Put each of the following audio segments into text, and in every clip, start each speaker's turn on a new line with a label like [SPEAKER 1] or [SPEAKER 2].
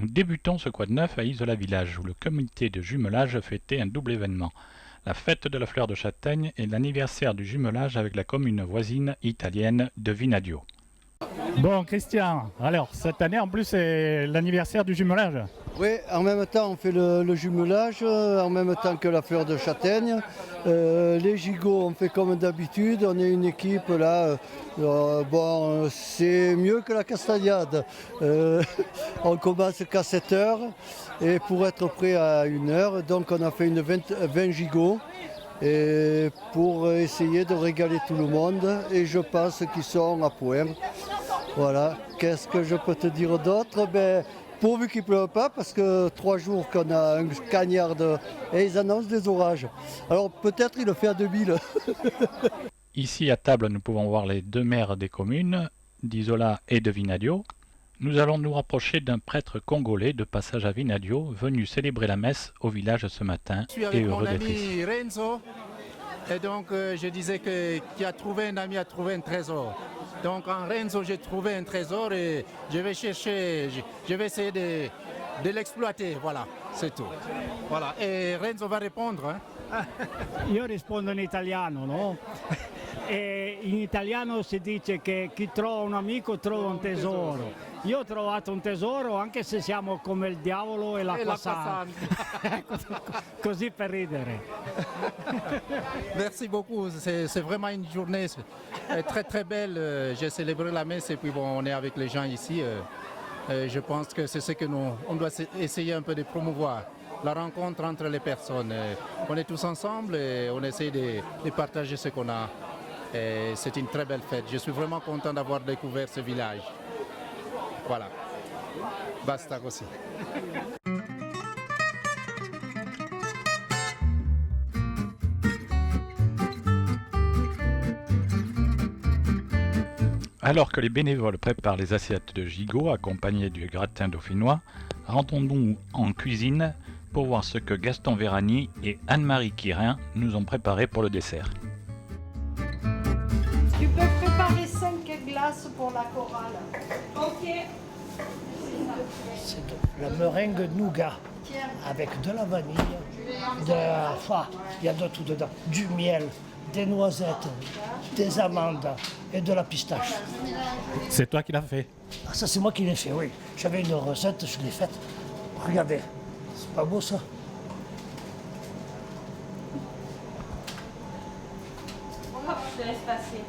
[SPEAKER 1] Nous débutons ce quad neuf à Isola Village où le comité de jumelage fêtait un double événement. La fête de la fleur de châtaigne et l'anniversaire du jumelage avec la commune voisine italienne de Vinadio.
[SPEAKER 2] Bon, Christian, alors cette année en plus c'est l'anniversaire du jumelage.
[SPEAKER 3] Oui, en même temps on fait le jumelage, en même temps que la fleur de châtaigne. Les gigots on fait comme d'habitude, on est une équipe là, bon c'est mieux que la castagnade. On commence qu'à 7 heures et pour être prêt à 1 heure, donc on a fait 20 gigots. Et pour essayer de régaler tout le monde, et je pense qu'ils sont à point. Voilà, qu'est-ce que je peux te dire d'autre? Pourvu qu'il ne pleuve pas, parce que 3 jours qu'on a un cagnard et ils annoncent des orages. Alors peut-être il le fait à 2000.
[SPEAKER 1] Ici à table nous pouvons voir les deux maires des communes, d'Isola et de Vinadio. Nous allons nous rapprocher d'un prêtre congolais de passage à Vinadio, venu célébrer la messe au village ce matin et heureux d'être ici.
[SPEAKER 4] Renzo, et donc je disais que qui a trouvé un ami a trouvé un trésor. Donc en Renzo j'ai trouvé un trésor et je vais chercher, je vais essayer de l'exploiter, voilà, c'est tout. Voilà, et Renzo va répondre.
[SPEAKER 5] Io rispondo in italiano, no? E in italiano si dice che chi trova un amico trova un tesoro. Io ho trovato un tesoro anche se siamo come il diavolo e l'acqua santa. Così per ridere.
[SPEAKER 4] Merci beaucoup, c'est vraiment une journée très très belle. J'ai célébré la messe et puis bon, on est avec les gens ici. Je pense que c'est ce que on doit essayer un peu de promouvoir. La rencontre entre les personnes. On est tous ensemble et on essaie de partager ce qu'on a. C'est une très belle fête. Je suis vraiment content d'avoir découvert ce village. Voilà. Basta così.
[SPEAKER 1] Alors que les bénévoles préparent les assiettes de gigot accompagnées du gratin dauphinois, rendons-nous en cuisine pour voir ce que Gaston Vérani et Anne-Marie Quirin nous ont préparé pour le dessert.
[SPEAKER 6] Tu peux préparer 5 glaces pour la chorale. Ok.
[SPEAKER 7] C'est de la meringue nougat avec de la vanille, il y a de tout dedans, du miel, des noisettes, des amandes et de la pistache.
[SPEAKER 2] C'est toi qui l'as fait.
[SPEAKER 7] Ah, ça c'est moi qui l'ai fait, oui. J'avais une recette, je l'ai faite. Regardez, c'est pas beau ça?
[SPEAKER 6] Je te laisse passer.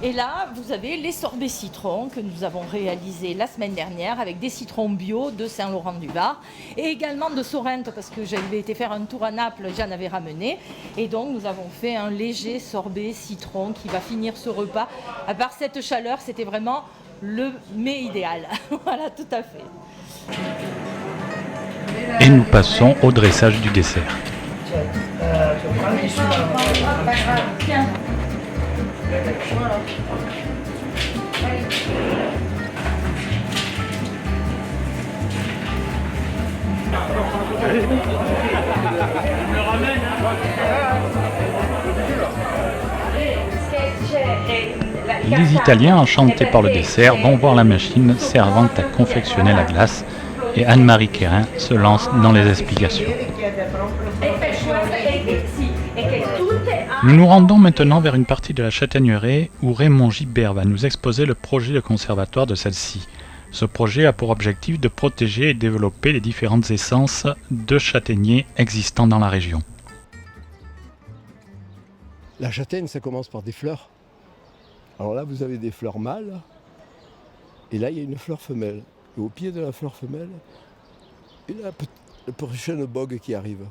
[SPEAKER 6] Et là, vous avez les sorbets citron que nous avons réalisés la semaine dernière avec des citrons bio de Saint-Laurent-du-Var et également de Sorrento parce que j'avais été faire un tour à Naples, j'en avais ramené. Et donc, nous avons fait un léger sorbet citron qui va finir ce repas. À part cette chaleur, c'était vraiment le mets idéal. Voilà, tout à fait.
[SPEAKER 1] Et nous passons au dressage du dessert.
[SPEAKER 6] Tiens. Voilà.
[SPEAKER 1] Les Italiens, enchantés par le dessert, vont voir la machine servant à confectionner la glace et Anne-Marie Quirin se lance dans les explications. Nous nous rendons maintenant vers une partie de la châtaigneraie où Raymond Gibert va nous exposer le projet de conservatoire de celle-ci. Ce projet a pour objectif de protéger et développer les différentes essences de châtaigniers existant dans la région.
[SPEAKER 8] La châtaigne, ça commence par des fleurs. Alors là, vous avez des fleurs mâles, et là, il y a une fleur femelle. Et au pied de la fleur femelle, il y a la prochaine bogue qui arrive.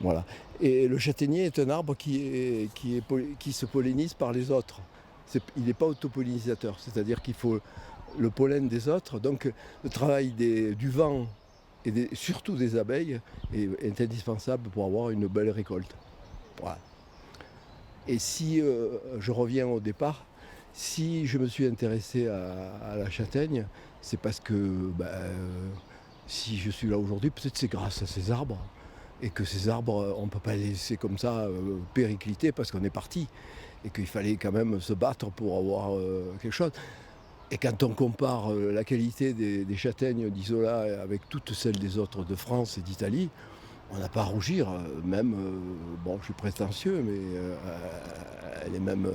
[SPEAKER 8] Voilà. Et le châtaignier est un arbre qui se pollinise par les autres. Il n'est pas autopollinisateur, c'est-à-dire qu'il faut le pollen des autres. Donc le travail du vent et surtout des abeilles est indispensable pour avoir une belle récolte. Voilà. Et si je reviens au départ, si je me suis intéressé à la châtaigne, c'est parce que si je suis là aujourd'hui, peut-être c'est grâce à ces arbres. Et que ces arbres, on ne peut pas les laisser comme ça péricliter parce qu'on est parti. Et qu'il fallait quand même se battre pour avoir quelque chose. Et quand on compare la qualité des châtaignes d'Isola avec toutes celles des autres de France et d'Italie, on n'a pas à rougir. Même, bon, je suis prétentieux, mais elle est même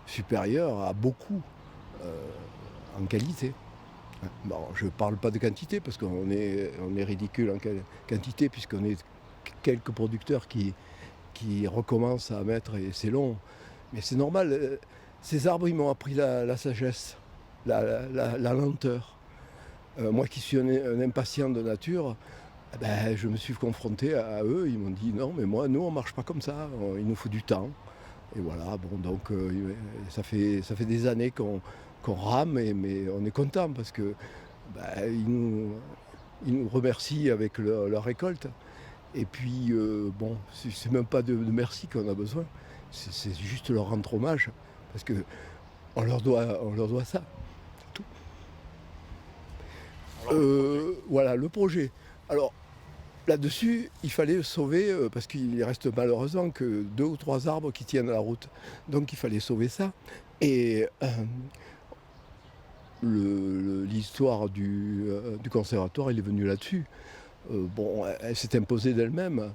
[SPEAKER 8] supérieure à beaucoup en qualité. Bon, je ne parle pas de quantité parce qu'on est ridicule en quantité puisqu'on est quelques producteurs qui recommencent à mettre et c'est long. Mais c'est normal, ces arbres ils m'ont appris la sagesse, la lenteur. Moi qui suis un impatient de nature, ben, je me suis confronté à eux, ils m'ont dit non mais nous on ne marche pas comme ça, il nous faut du temps. Et voilà, bon donc ça fait des années qu'on rame, mais on est content parce que ils nous remercient avec leur récolte. Et puis bon, c'est même pas de merci qu'on a besoin, c'est juste leur rendre hommage parce que on leur doit ça. Tout. Voilà le projet. Alors là-dessus, il fallait sauver, parce qu'il reste malheureusement que 2 ou 3 arbres qui tiennent la route. Donc il fallait sauver ça. Et l'histoire du conservatoire, il est venu là-dessus. Bon, elle s'est imposée d'elle-même.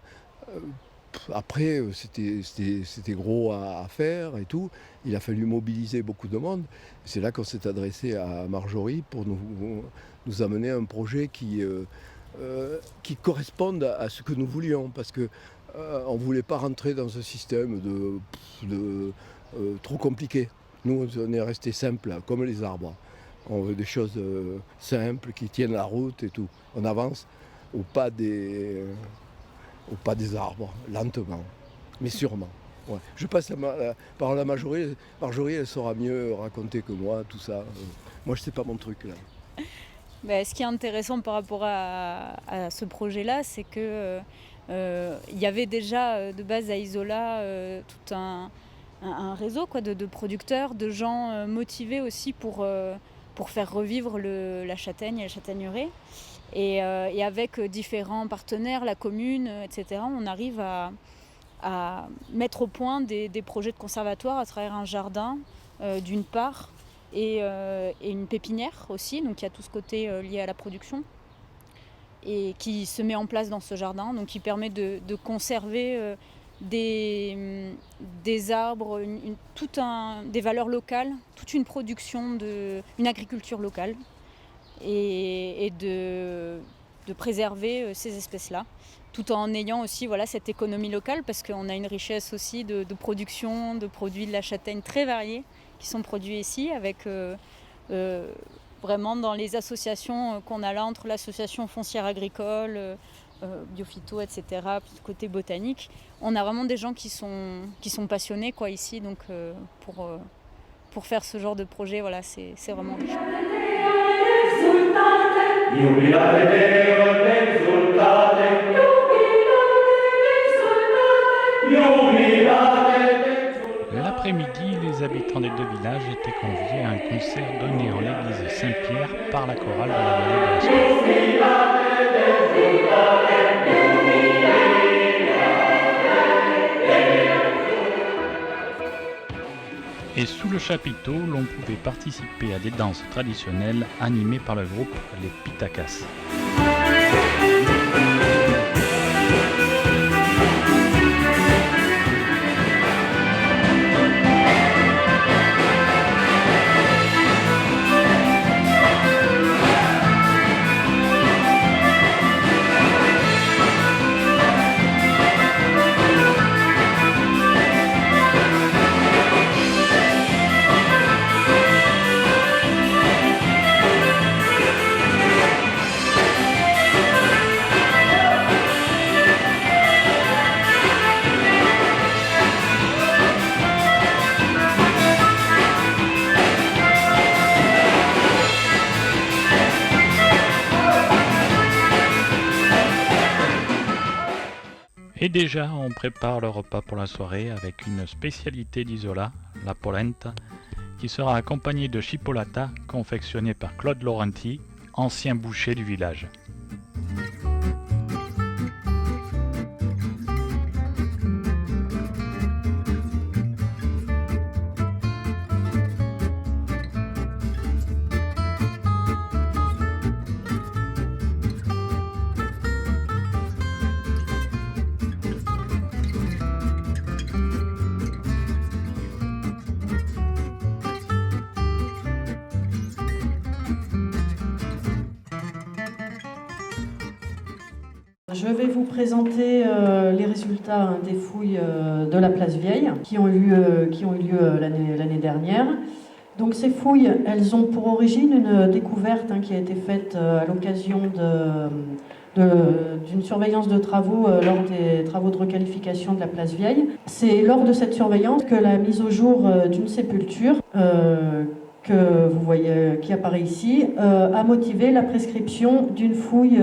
[SPEAKER 8] Après, c'était gros à faire et tout. Il a fallu mobiliser beaucoup de monde. C'est là qu'on s'est adressé à Marjorie pour nous amener un projet qui corresponde à ce que nous voulions. Parce qu'on ne voulait pas rentrer dans un système trop compliqué. Nous, on est resté simple, comme les arbres. On veut des choses simples, qui tiennent la route et tout. On avance au pas des arbres, lentement, mais sûrement. Ouais. Je passe par la Marjorie. Marjorie, elle saura mieux raconter que moi, tout ça. Moi, je sais pas mon truc, là.
[SPEAKER 9] Ce qui est intéressant par rapport à ce projet-là, c'est que il y avait déjà de base à Isola tout un réseau de producteurs, de gens motivés aussi pour faire revivre la châtaigne et la châtaigneraie. Et avec différents partenaires, la commune, etc., on arrive à mettre au point des projets de conservatoire à travers un jardin, d'une part, et une pépinière aussi, donc il y a tout ce côté lié à la production, et qui se met en place dans ce jardin, donc qui permet de conserver des arbres, des valeurs locales, toute une production, une agriculture locale. Et de préserver ces espèces-là, tout en ayant aussi cette économie locale, parce qu'on a une richesse aussi de production, de produits de la châtaigne très variés qui sont produits ici, avec vraiment dans les associations qu'on a là, entre l'association foncière agricole, biophyto, etc., puis le côté botanique, on a vraiment des gens qui sont passionnés ici, donc pour faire ce genre de projet, c'est vraiment riche.
[SPEAKER 1] L'après-midi, les habitants des 2 villages étaient conviés à un concert donné en l'église Saint-Pierre par la chorale de la vallée de la Soie. Et sous le chapiteau, l'on pouvait participer à des danses traditionnelles animées par le groupe Les Pitacas. Et déjà, on prépare le repas pour la soirée avec une spécialité d'Isola, la polenta, qui sera accompagnée de chipolata confectionnée par Claude Laurenti, ancien boucher du village.
[SPEAKER 10] Je vais vous présenter les résultats des fouilles de la place Vieille qui ont eu lieu l'année dernière. Donc ces fouilles, elles ont pour origine une découverte qui a été faite à l'occasion d'une surveillance de travaux lors des travaux de requalification de la place Vieille. C'est lors de cette surveillance que la mise au jour d'une sépulture que vous voyez qui apparaît ici, a motivé la prescription d'une fouille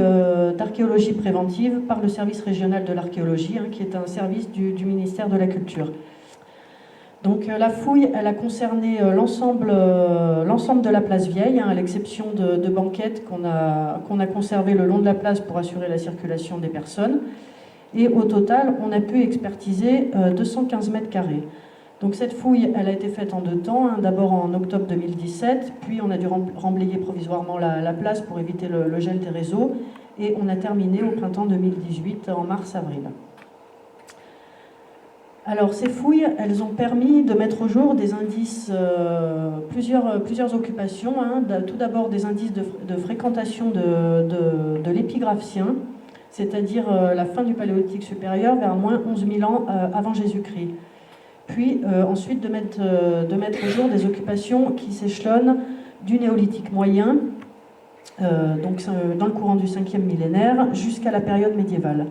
[SPEAKER 10] d'archéologie préventive par le service régional de l'archéologie, qui est un service du ministère de la Culture. Donc la fouille, elle a concerné l'ensemble de la place Vieille, à l'exception de banquettes qu'on a conservées le long de la place pour assurer la circulation des personnes. Et au total, on a pu expertiser 215 mètres carrés. Donc cette fouille, elle a été faite en 2 temps, d'abord en octobre 2017, puis on a dû remblayer provisoirement la place pour éviter le gel des réseaux, et on a terminé au printemps 2018, en mars-avril. Alors ces fouilles, elles ont permis de mettre au jour des indices, plusieurs occupations, tout d'abord des indices de fréquentation de l'épigraphien, c'est-à-dire la fin du Paléolithique supérieur vers moins 11 000 ans avant Jésus-Christ. Puis ensuite de mettre au jour des occupations qui s'échelonnent du néolithique moyen, donc dans le courant du 5e millénaire, jusqu'à la période médiévale.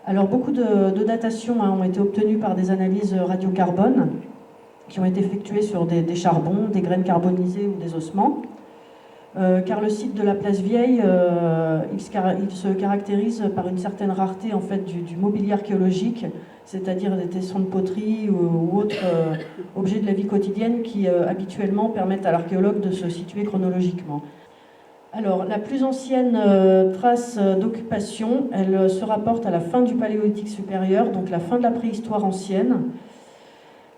[SPEAKER 10] Alors beaucoup de datations ont été obtenues par des analyses radiocarbone qui ont été effectuées sur des charbons, des graines carbonisées ou des ossements. Car le site de la place Vieille, il se caractérise par une certaine rareté en fait, du mobilier archéologique, c'est-à-dire des tessons de poterie ou autres objets de la vie quotidienne qui habituellement permettent à l'archéologue de se situer chronologiquement. Alors, la plus ancienne trace d'occupation, elle se rapporte à la fin du Paléolithique supérieur, donc la fin de la préhistoire ancienne.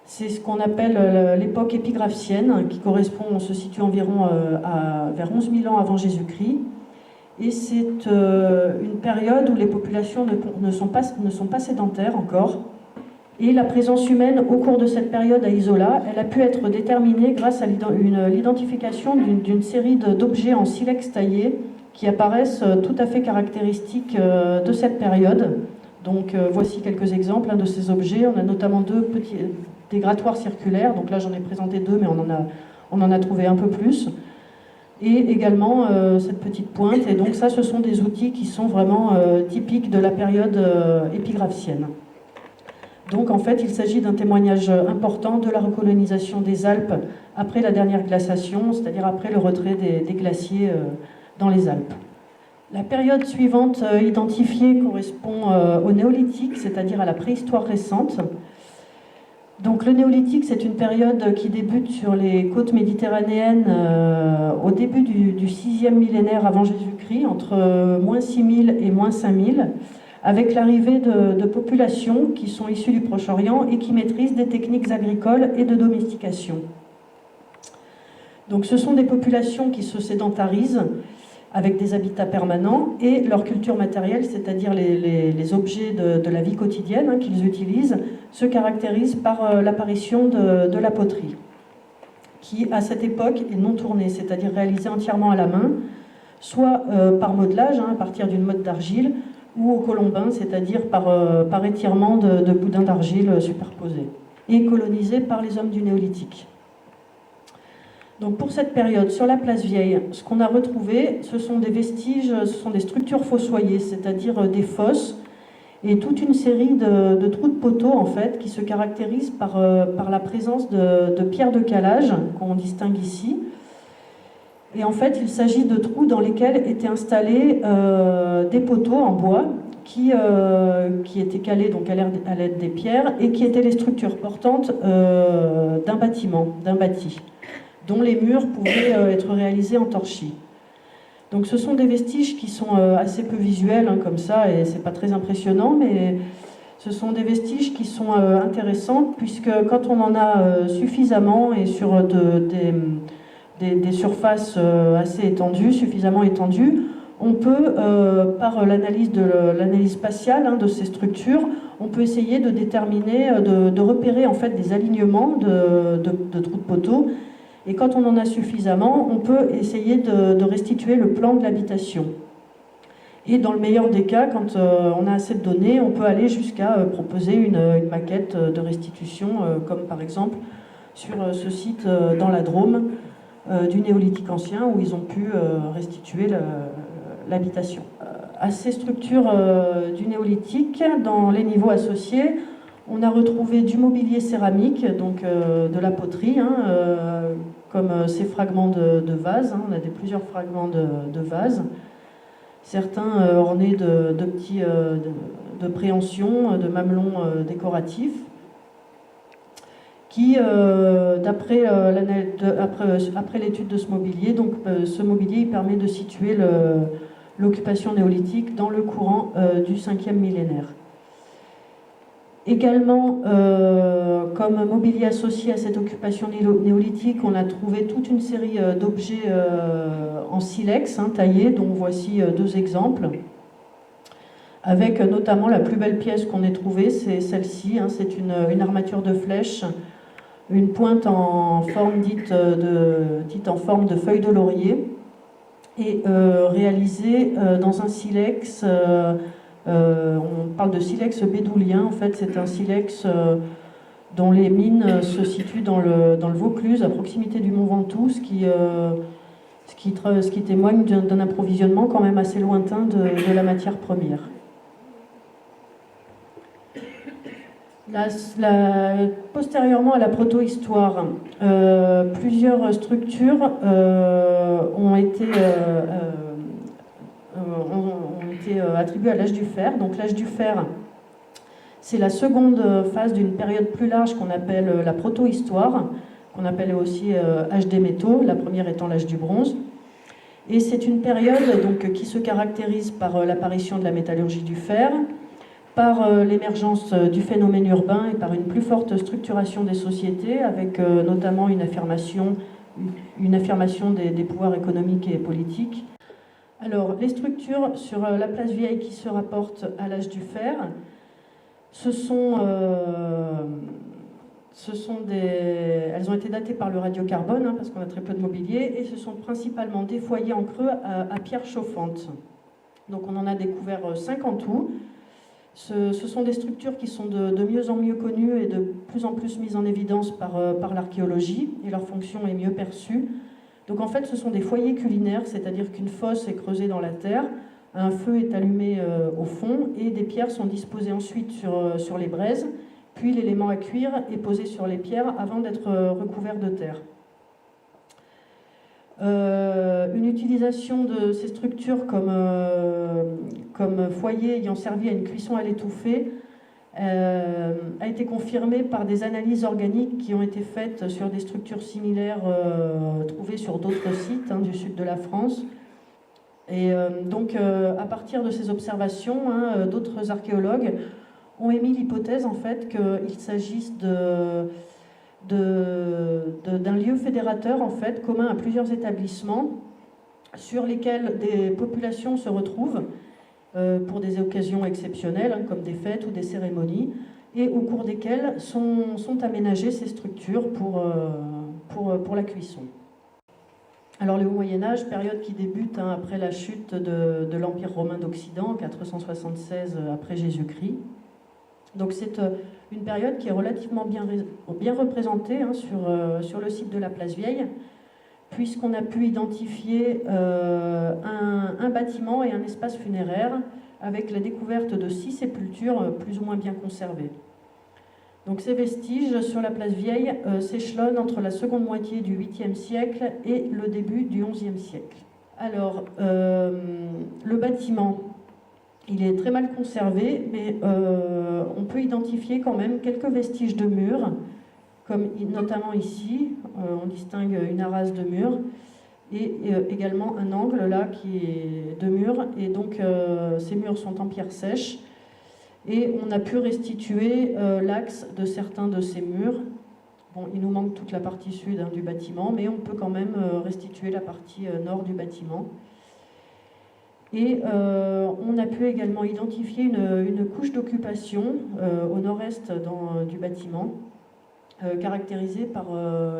[SPEAKER 10] C'est ce qu'on appelle l'époque épigraphienne, qui correspond, on se situe environ vers 11 000 ans avant Jésus-Christ. Et c'est une période où les populations ne sont pas sédentaires encore. Et la présence humaine au cours de cette période à Isola, elle a pu être déterminée grâce à l'identification d'une série d'objets en silex taillé qui apparaissent tout à fait caractéristiques de cette période. Donc voici quelques exemples de ces objets. On a notamment des grattoirs circulaires. Donc là j'en ai présenté 2, mais on en a trouvé un peu plus. Et également cette petite pointe. Et donc ça, ce sont des outils qui sont vraiment typiques de la période épigraphienne. Donc en fait, il s'agit d'un témoignage important de la recolonisation des Alpes après la dernière glaciation, c'est-à-dire après le retrait des glaciers dans les Alpes. La période suivante identifiée correspond au néolithique, c'est-à-dire à la préhistoire récente. Donc le néolithique, c'est une période qui débute sur les côtes méditerranéennes au début du 6e millénaire avant Jésus-Christ, entre moins 6000 et moins 5000, avec l'arrivée de populations qui sont issues du Proche-Orient et qui maîtrisent des techniques agricoles et de domestication. Donc ce sont des populations qui se sédentarisent avec des habitats permanents et leur culture matérielle, c'est-à-dire les objets de la vie quotidienne qu'ils utilisent, se caractérisent par l'apparition de la poterie, qui à cette époque est non tournée, c'est-à-dire réalisée entièrement à la main, soit par modelage, à partir d'une motte d'argile, ou au colombin, c'est-à-dire par étirement de boudins d'argile superposés, et colonisée par les hommes du néolithique. Donc pour cette période, sur la place Vieille, ce qu'on a retrouvé, ce sont des vestiges, ce sont des structures fossoyées, c'est-à-dire des fosses, et toute une série de trous de poteaux, en fait, qui se caractérisent par la présence de pierres de calage, qu'on distingue ici. Et en fait, il s'agit de trous dans lesquels étaient installés des poteaux en bois qui étaient calés donc à l'aide des pierres et qui étaient les structures portantes d'un bâtiment, d'un bâti, dont les murs pouvaient être réalisés en torchis. Donc ce sont des vestiges qui sont assez peu visuels comme ça, et c'est pas très impressionnant, mais ce sont des vestiges qui sont intéressants, puisque quand on en a suffisamment et sur des surfaces assez étendues, suffisamment étendues, on peut, par l'analyse spatiale de ces structures, on peut essayer de déterminer, de repérer en fait des alignements de trous de poteaux. Et quand on en a suffisamment, on peut essayer de restituer le plan de l'habitation. Et dans le meilleur des cas, quand on a assez de données, on peut aller jusqu'à proposer une maquette de restitution, comme par exemple sur ce site dans la Drôme du néolithique ancien, où ils ont pu restituer l'habitation. À ces structures du néolithique, dans les niveaux associés, on a retrouvé du mobilier céramique, donc de la poterie, comme ces fragments de vases. On a plusieurs fragments de vases, certains ornés de petits de préhensions, de mamelons décoratifs, qui, après l'étude de ce mobilier, donc ce mobilier il permet de situer l'occupation néolithique dans le courant du 5e millénaire. Également, comme mobilier associé à cette occupation néolithique, on a trouvé toute une série d'objets en silex taillés, dont voici deux exemples, avec notamment la plus belle pièce qu'on ait trouvée, c'est celle-ci, c'est une armature de flèche, une pointe en forme dite en forme de feuille de laurier, et réalisée dans un silex. On parle de silex bédoulien. En fait, c'est un silex dont les mines se situent dans le Vaucluse, à proximité du Mont Ventoux, ce qui témoigne d'un approvisionnement quand même assez lointain de la matière première. Postérieurement à la protohistoire, plusieurs structures ont été attribuées à l'âge du fer. Donc l'âge du fer, c'est la seconde phase d'une période plus large qu'on appelle la protohistoire, qu'on appelle aussi âge des métaux, la première étant l'âge du bronze. Et c'est une période donc, qui se caractérise par l'apparition de la métallurgie du fer, par l'émergence du phénomène urbain et par une plus forte structuration des sociétés, avec notamment une affirmation des pouvoirs économiques et politiques. Alors, les structures sur la place Vieille qui se rapportent à l'âge du fer, elles ont été datées par le radiocarbone, parce qu'on a très peu de mobilier, et ce sont principalement des foyers en creux à pierres chauffantes. Donc on en a découvert 5 en tout. Ce sont des structures qui sont de mieux en mieux connues et de plus en plus mises en évidence par l'archéologie, et leur fonction est mieux perçue. Donc en fait, ce sont des foyers culinaires, c'est-à-dire qu'une fosse est creusée dans la terre, un feu est allumé au fond, et des pierres sont disposées ensuite sur les braises, puis l'élément à cuire est posé sur les pierres avant d'être recouvert de terre. Une utilisation de ces structures comme foyer ayant servi à une cuisson à l'étouffée a été confirmée par des analyses organiques qui ont été faites sur des structures similaires trouvées sur d'autres sites du sud de la France. Et donc, à partir de ces observations, d'autres archéologues ont émis l'hypothèse en fait qu'il s'agisse d'un lieu fédérateur en fait commun à plusieurs établissements sur lesquels des populations se retrouvent pour des occasions exceptionnelles comme des fêtes ou des cérémonies, et au cours desquelles sont aménagées ces structures pour la cuisson. Alors le Haut Moyen-Âge, période qui débute après la chute de l'Empire romain d'Occident en 476 après Jésus-Christ. Donc c'est une période qui est relativement bien représentée sur le site de la place Vieille, puisqu'on a pu identifier un bâtiment et un espace funéraire avec la découverte de 6 sépultures plus ou moins bien conservées. Donc ces vestiges sur la place Vieille s'échelonnent entre la seconde moitié du 8e siècle et le début du 11e siècle. Alors, le bâtiment, il est très mal conservé, mais on peut identifier quand même quelques vestiges de murs, comme notamment ici, on distingue une arase de murs, et également un angle là qui est de murs, et donc ces murs sont en pierre sèche, et on a pu restituer l'axe de certains de ces murs. Bon, il nous manque toute la partie sud du bâtiment, mais on peut quand même restituer la partie nord du bâtiment. Et on a pu également identifier une couche d'occupation au nord-est du bâtiment, caractérisée par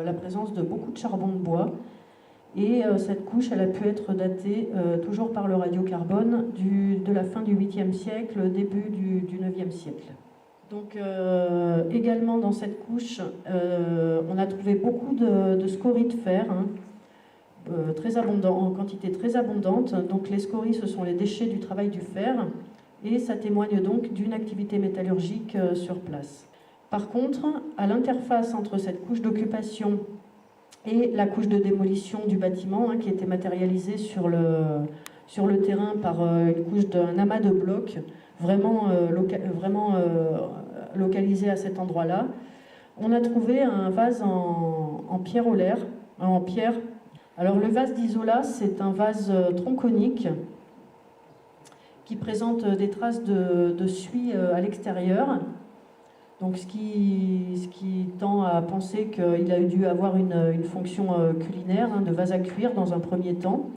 [SPEAKER 10] la présence de beaucoup de charbon de bois, Et cette couche, elle a pu être datée toujours par le radiocarbone de la fin du 8e siècle, début du 9e siècle. Donc également dans cette couche, on a trouvé beaucoup de scories de fer, très abondant, en quantité très abondante. Donc les scories, ce sont les déchets du travail du fer, et ça témoigne donc d'une activité métallurgique sur place. Par contre, à l'interface entre cette couche d'occupation et la couche de démolition du bâtiment, qui était matérialisée sur le terrain par une couche d'un amas de blocs, vraiment localisé à cet endroit-là, on a trouvé un vase en pierre olaire, en pierre. Alors le vase d'Isola, c'est un vase tronconique qui présente des traces de suie à l'extérieur. Donc ce qui tend à penser qu'il a dû avoir une fonction culinaire, de vase à cuire dans un premier temps.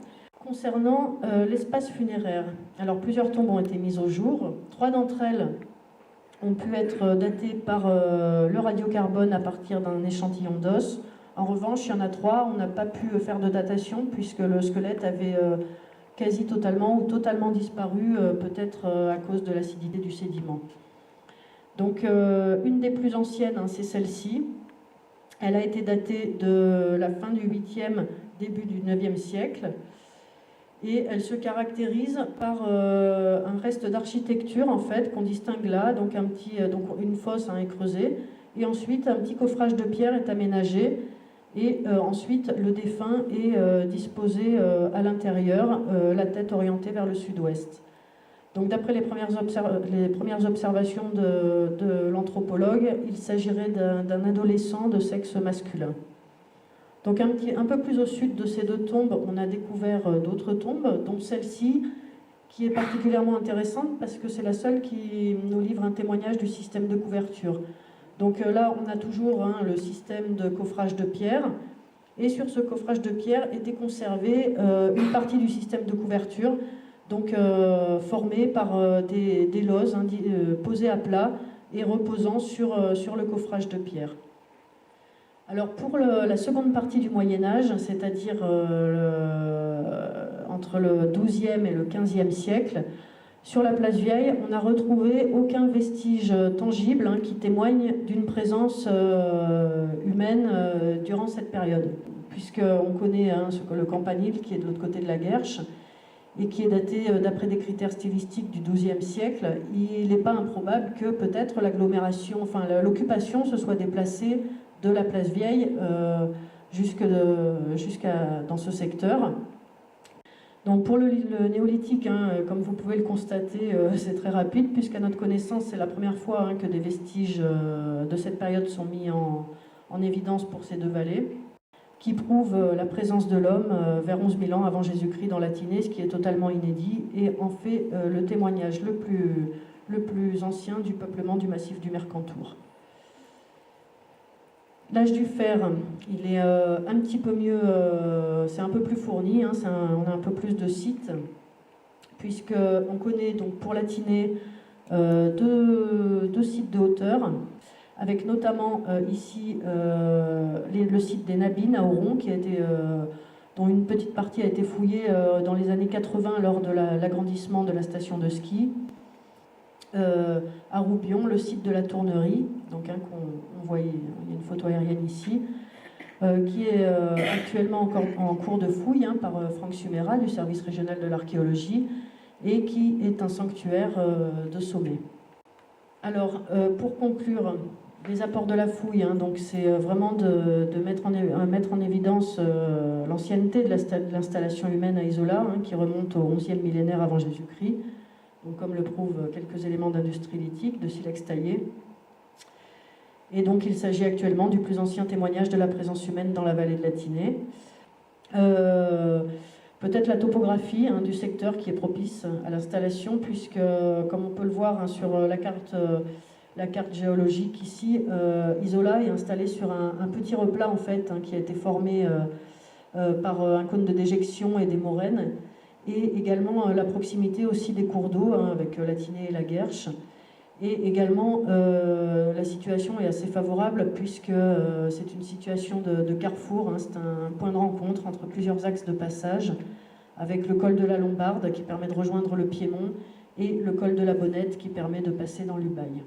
[SPEAKER 10] Concernant l'espace funéraire, alors plusieurs tombes ont été mises au jour. 3 d'entre elles ont pu être datées par le radiocarbone à partir d'un échantillon d'os. En revanche, il y en a 3, on n'a pas pu faire de datation puisque le squelette avait quasi totalement ou totalement disparu, peut-être à cause de l'acidité du sédiment. Donc une des plus anciennes, c'est celle-ci. Elle a été datée de la fin du 8e, début du 9e siècle. Et elle se caractérise par un reste d'architecture en fait qu'on distingue là, donc une fosse est creusée, et ensuite un petit coffrage de pierre est aménagé, et ensuite le défunt est disposé à l'intérieur, la tête orientée vers le sud-ouest. Donc d'après les premières observations de l'anthropologue, il s'agirait d'un adolescent de sexe masculin. Donc un peu plus au sud de ces 2 tombes, on a découvert d'autres tombes, dont celle-ci, qui est particulièrement intéressante parce que c'est la seule qui nous livre un témoignage du système de couverture. Donc là, on a toujours le système de coffrage de pierre, et sur ce coffrage de pierre était conservée une partie du système de couverture, donc formée par des lozes posées à plat et reposant sur le coffrage de pierre. Alors pour la seconde partie du Moyen-Âge, c'est-à-dire entre le XIIe et le XVe siècle, sur la place Vieille, on n'a retrouvé aucun vestige tangible qui témoigne d'une présence humaine durant cette période. Puisqu'on connaît le campanile qui est de l'autre côté de la Guerche et qui est daté d'après des critères stylistiques du XIIe siècle, il n'est pas improbable que peut-être l'occupation se soit déplacée de la place Vieille jusqu'à dans ce secteur. Donc pour le néolithique, comme vous pouvez le constater, c'est très rapide, puisqu'à notre connaissance, c'est la première fois que des vestiges de cette période sont mis en évidence pour ces 2 vallées, qui prouvent la présence de l'homme vers 11 000 ans avant Jésus-Christ dans la Tinée, ce qui est totalement inédit, et en fait le témoignage le plus ancien du peuplement du massif du Mercantour. L'âge du fer, il est un petit peu mieux, c'est un peu plus fourni, on a un peu plus de sites, puisqu'on connaît donc pour la Tinée 2 sites de hauteur, avec notamment ici le site des Nabines à Auron, dont une petite partie a été fouillée dans les années 80 lors de l'agrandissement de la station de ski. À Roubion, le site de la Tournerie, donc qu'on voit, il y a une photo aérienne ici, qui est actuellement encore en cours de fouille par Franck Suméra du service régional de l'archéologie, et qui est un sanctuaire de sommet. Alors, pour conclure, les apports de la fouille, donc c'est vraiment de mettre en évidence l'ancienneté de l'installation humaine à Isola, qui remonte au 11e millénaire avant Jésus-Christ, donc comme le prouvent quelques éléments d'industrie lithique, de silex taillé. Et donc il s'agit actuellement du plus ancien témoignage de la présence humaine dans la vallée de la Tinée. Peut-être la topographie du secteur qui est propice à l'installation, puisque comme on peut le voir sur la carte géologique ici, Isola est installé sur un petit replat en fait, qui a été formé par un cône de déjection et des moraines, et également la proximité aussi des cours d'eau avec la Tinée et la Guerche. Et également, la situation est assez favorable puisque c'est une situation de carrefour, hein, c'est un point de rencontre entre plusieurs axes de passage, avec le col de la Lombarde qui permet de rejoindre le Piémont et le col de la Bonnette qui permet de passer dans l'Ubaye.